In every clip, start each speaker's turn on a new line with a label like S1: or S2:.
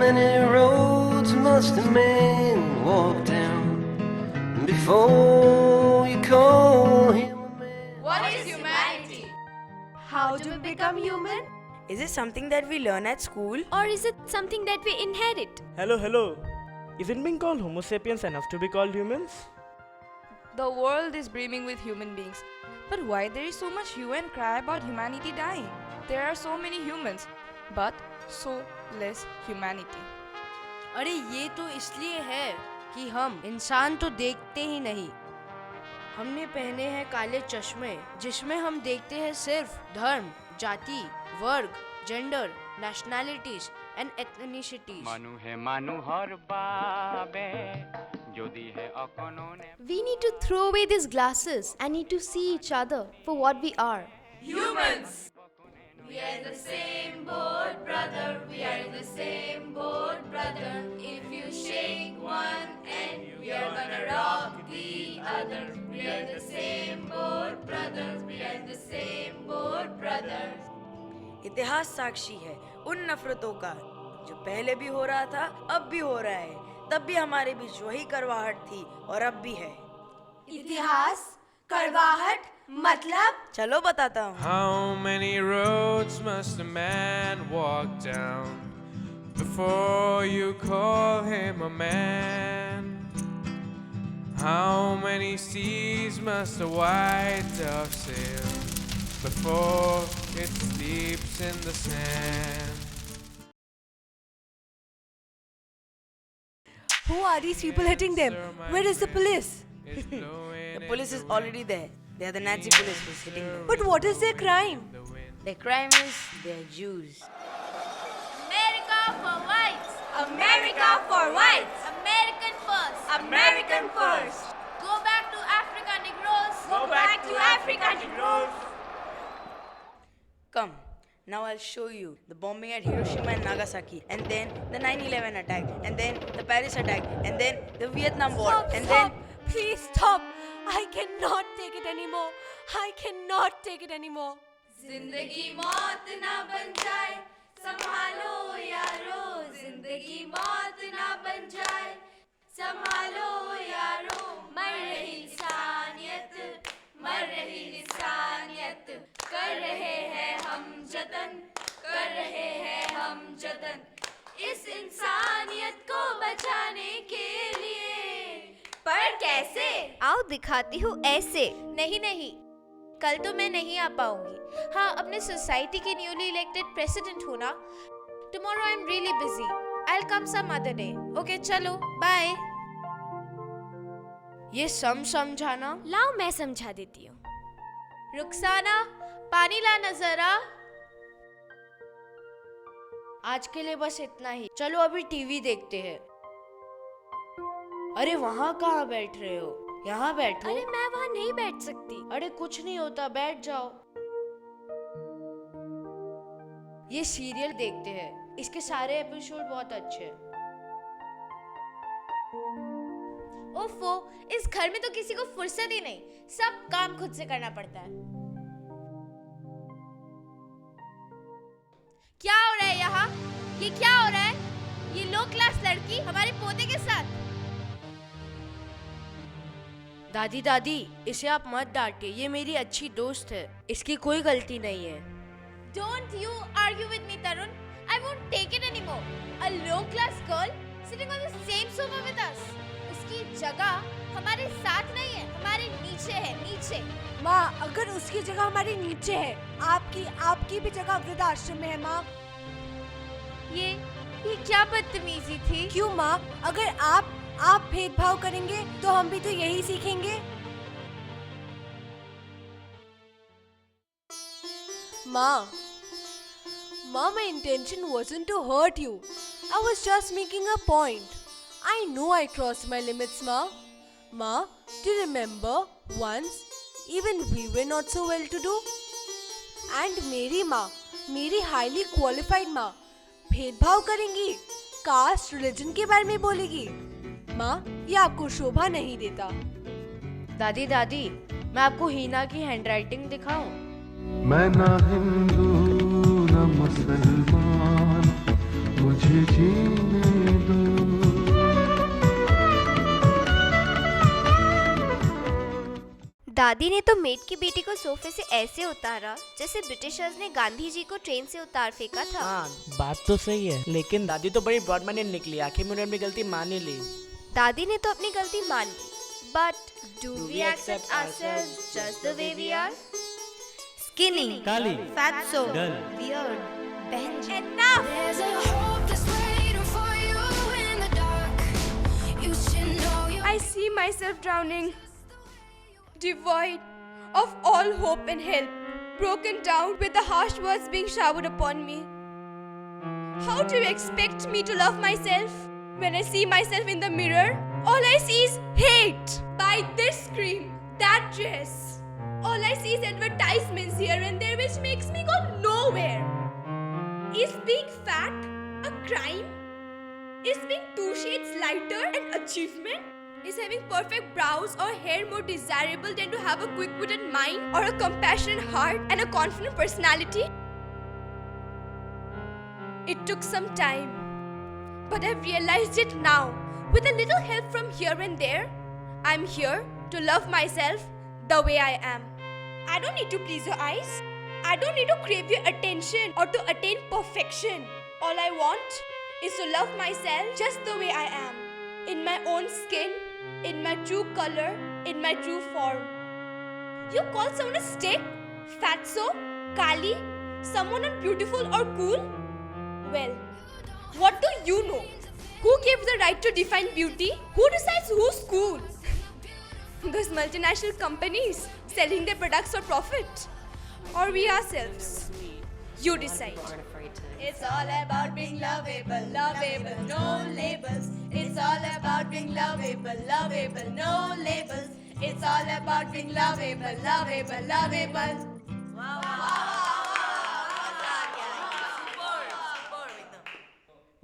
S1: many roads must a man walk down before you call him a man?
S2: What is humanity?
S3: How do we become human?
S4: Is it something that we learn at school?
S5: Or is it something that we inherit?
S6: Hello. Isn't being called Homo sapiens enough to be called humans?
S2: The world is brimming with human beings. But why there is so much hue and cry about humanity dying? There are so many humans, but so less humanity.
S4: अरे ये तो इसलिए है कि हम इंसान तो देखते ही नहीं। हमने पहने हैं काले चश्मे जिसमें हम देखते हैं सिर्फ धर्म, जाति, वर्ग, जेंडर, नेशनैलिटीज एंड एथनिसिटीज।
S7: मानु है मानु हर बाबे जोदी है अकोनोने।
S5: We need to throw away these glasses and need to see each other for what we are.
S2: Humans! We are in the same boat, brother. We are in the same boat, brother. If you shake one end, we are gonna rock the other. We are in the same boat, brothers. We are in the same boat, brothers.
S4: इतिहास साक्षी है उन नफरतों का जो पहले भी हो रहा था, अब भी हो रहा है। तब भी हमारे बीच वही करवाहट थी और अब भी है।
S3: इतिहास, करवाहट, मतलब?
S4: चलो बताता हूँ।
S8: How many roads must a man walk down before you call him a man? How many seas must a white dove sail before it sleeps in the sand?
S3: Who are these people hitting them? Where is the police?
S4: The police is already there. They are the Nazi police who's hitting them.
S3: But what is their crime?
S4: Their crime is they are Jews.
S2: America for whites!
S3: America for whites!
S2: American first!
S3: American first!
S2: Go back to Africa, Negroes!
S3: Go back to Africa, Negroes!
S4: Come, now I'll show you the bombing at Hiroshima and Nagasaki, and then the 9/11 attack, and then the Paris attack, and then the Vietnam War, and
S3: Stop! Please stop! I cannot take it anymore. I cannot take it anymore.
S2: जिंदगी मौत ना बन जाए, संभालो यारो। जिंदगी मौत ना बन जाए, संभालो यारो। मर रही इंसानियत, मर रही इंसानियत। कर रहे हैं हम जतन, कर रहे हैं हम जतन, इस इंसानियत को बचाने के लिए। पर कैसे?
S5: आओ दिखाती हूँ ऐसे। नहीं, कल तो मैं नहीं आ पाऊंगी। हाँ, अपने सोसाइटी की न्यूली इलेक्टेड प्रेसिडेंट हूँ ना। Tomorrow I am really busy. I will come some other day. Okay, चलो बाय।
S4: ये समझाना।
S5: लाओ मैं समझा देती हूँ।
S4: रुखसाना, पानी लाना जरा। आज के लिए बस इतना ही। चलो अभी टीवी देखते हैं। अरे वहाँ कहाँ बैठ रहे हो? यहाँ बैठो।
S5: अरे मैं वहाँ नहीं बैठ सकती।
S4: अरे कुछ नहीं होता, बैठ जाओ। ये सीरियल देखते हैं, इसके सारे एपिसोड बहुत अच्छे हैं।
S5: ओफो, इस घर में तो किसी को फुर्सत ही नहीं। सब काम खुद से करना पड़ता है। क्या हो रहा है यहाँ? ये क्या हो रहा है? ये लो क्लास लड़की हमारे पोते के साथ।
S4: दादी, इसे आप मत डांटिए, ये मेरी अच्छी दोस्त है, इसकी कोई गलती नहीं है।
S5: Don't you argue with me, Tarun. I won't take it anymore. A low-class girl sitting on the same sofa with us. उसकी जगह हमारे साथ नहीं है, हमारे नीचे है, नीचे।
S3: माँ, अगर उसकी जगह हमारे नीचे है, आपकी भी जगह वृद्धाश्रम में है माँ।
S5: ये क्या बदतमीजी थी?
S3: क्यों माँ? अगर आप भेदभाव करेंगे तो हम भी तो यही सीखेंगे। माँ, my intention wasn't to hurt you. I was just making a point. I know I crossed my limits, Ma. Ma, do you remember once even we were not so well to do? And मेरी माँ, मेरी highly qualified माँ, भेदभाव करेंगी, cast, religion के बारे में बोलेगी। माँ, ये आपको शोभा नहीं देता।
S4: दादी, मैं आपको हीना की हैंडराइटिंग दिखाऊं?
S1: मैं ना हिंदू ना मुसलमान, मुझे मुझे जीने दो।
S2: दादी ने तो मेट की बेटी को सोफे से ऐसे उतारा जैसे ब्रिटिशर्स ने गांधी जी को ट्रेन से उतार फेंका था।
S6: हाँ बात तो सही है, लेकिन दादी तो बड़ी ब्रॉड माइंडेड निकली, आखिर में उन्होंने अपनी गलती मान ही ली।
S2: दादी ने तो अपनी गलती मान ली, but do we accept ourselves just the way we are? Skinny,
S9: काली,
S2: fatso,
S9: dull,
S2: weird, bench, enough.
S3: I see myself drowning, devoid of all hope and help, broken down with the harsh words being showered upon me. How do you expect me to love myself? When I see myself in the mirror, all I see is hate. Buy this cream, that dress. All I see is advertisements here and there which makes me go nowhere. Is being fat a crime? Is being 2 shades lighter an achievement? Is having perfect brows or hair more desirable than to have a quick-witted mind or a compassionate heart and a confident personality? It took some time, but I've realized it now. With a little help from here and there, I'm here to love myself the way I am. I don't need to please your eyes. I don't need to crave your attention or to attain perfection. All I want is to love myself just the way I am. In my own skin, in my true color, in my true form. You call someone a stick, fatso, kali, someone unbeautiful or cool? Well, what do you know? Who gave the right to define beauty? Who decides who's cool? Those multinational companies selling their products for profit? Or we ourselves? You decide. It's all about being lovable, lovable, no labels. It's all about being lovable, lovable, no labels. It's all about being lovable, lovable, lovable.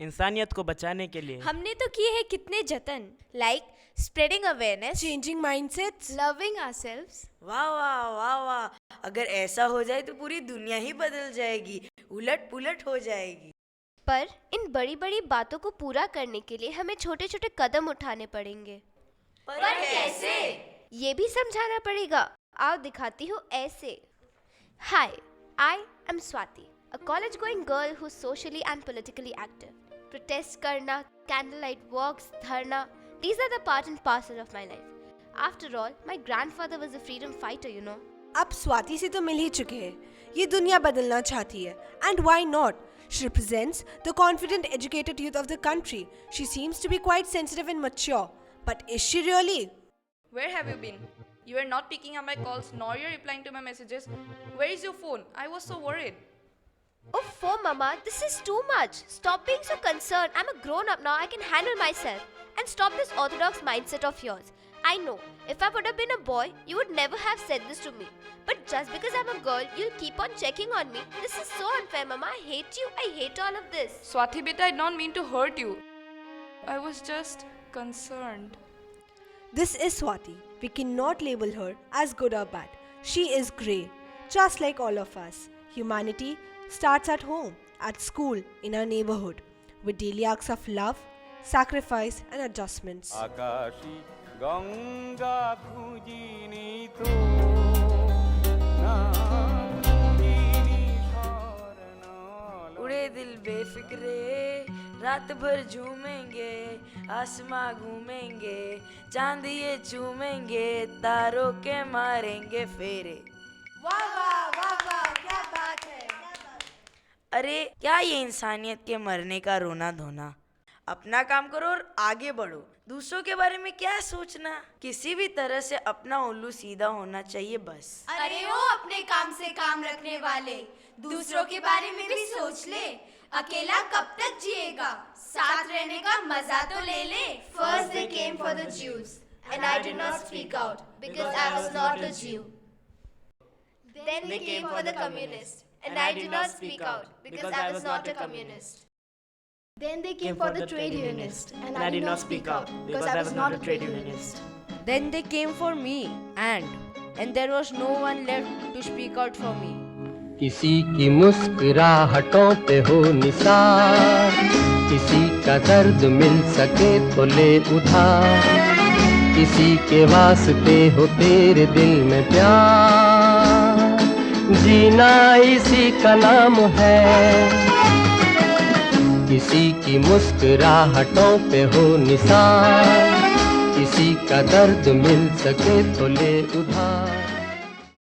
S6: इंसानियत को बचाने के लिए
S5: हमने तो किए हैं कितने जतन, like spreading awareness,
S3: Changing mindsets?
S5: Loving ourselves.
S4: वाह वाह वाह वाह, अगर ऐसा हो जाए तो पूरी दुनिया ही बदल जाएगी, उलट पुलट हो जाएगी।
S2: पर इन बड़ी बड़ी बातों को पूरा करने के लिए हमें छोटे छोटे कदम उठाने पड़ेंगे।
S4: पर कैसे?
S2: ये भी समझाना पड़ेगा। आओ दिखाती हूँ ऐसे। Hi, I am Swati, a college-going girl who's socially and politically active. Protest करना, candlelight walks, धरना, these are the part and parcel of my life. After all, my grandfather was a freedom fighter, you know.
S3: अब स्वाति से तो मिल ही चुके हैं। ये दुनिया बदलना चाहती है, and why not? She represents the confident, educated youth of the country. She seems to be quite sensitive and mature, but is she really?
S10: Where have you been? You are not picking up my calls, nor you're replying to my messages. Where is your phone? I was so worried.
S2: Oh, Mama, this is too much. Stop being so concerned. I'm a grown-up now. I can handle myself. And stop this orthodox mindset of yours. I know, if I would have been a boy, you would never have said this to me. But just because I'm a girl, you'll keep on checking on me. This is so unfair, Mama. I hate you. I hate all of this.
S10: Swati beta, I did not mean to hurt you. I was just concerned.
S3: This is Swati. We cannot label her as good or bad. She is grey, just like all of us. Humanity starts at home, at school, in our neighborhood, with daily acts of love, sacrifice, and adjustments.
S7: आकाशी गंगा खुजिनी तो ना खुजिनी शरण
S4: उड़े दिल बेफिक्रे, रात भर झूमेंगे, आसमां घूमेंगे, चांद ये चूमेंगे, तारों के मारेंगे फेरे।
S3: वाह वाह वाह वाह, क्या बात है।
S4: अरे क्या ये इंसानियत के मरने का रोना धोना? अपना काम करो और आगे बढ़ो, दूसरों के बारे में क्या सोचना। किसी भी तरह से अपना उल्लू सीधा होना चाहिए बस।
S2: अरे ओ अपने काम से काम रखने वाले, दूसरों के बारे में भी सोच ले। अकेला कब तक जिएगा, साथ रहने का मजा तो ले ले। First they came for the Jews, and I did not speak out because I was not a Jew. Then they came for the communists, and I did not speak out because I was not a communist. Then they came for the trade unionists, and I did not speak out because I was not a trade unionist.
S4: Then they came for me, and there was no one left to speak out for me.
S1: किसी की मुस्कुराहटों पे हो निसार, किसी का दर्द मिल सके तो ले उधार, किसी के वास्ते हो तेरे दिल में प्यार, जीना इसी का नाम है। किसी की मुस्कुराहटों पे हो निसार, किसी का दर्द मिल सके तो ले उधार।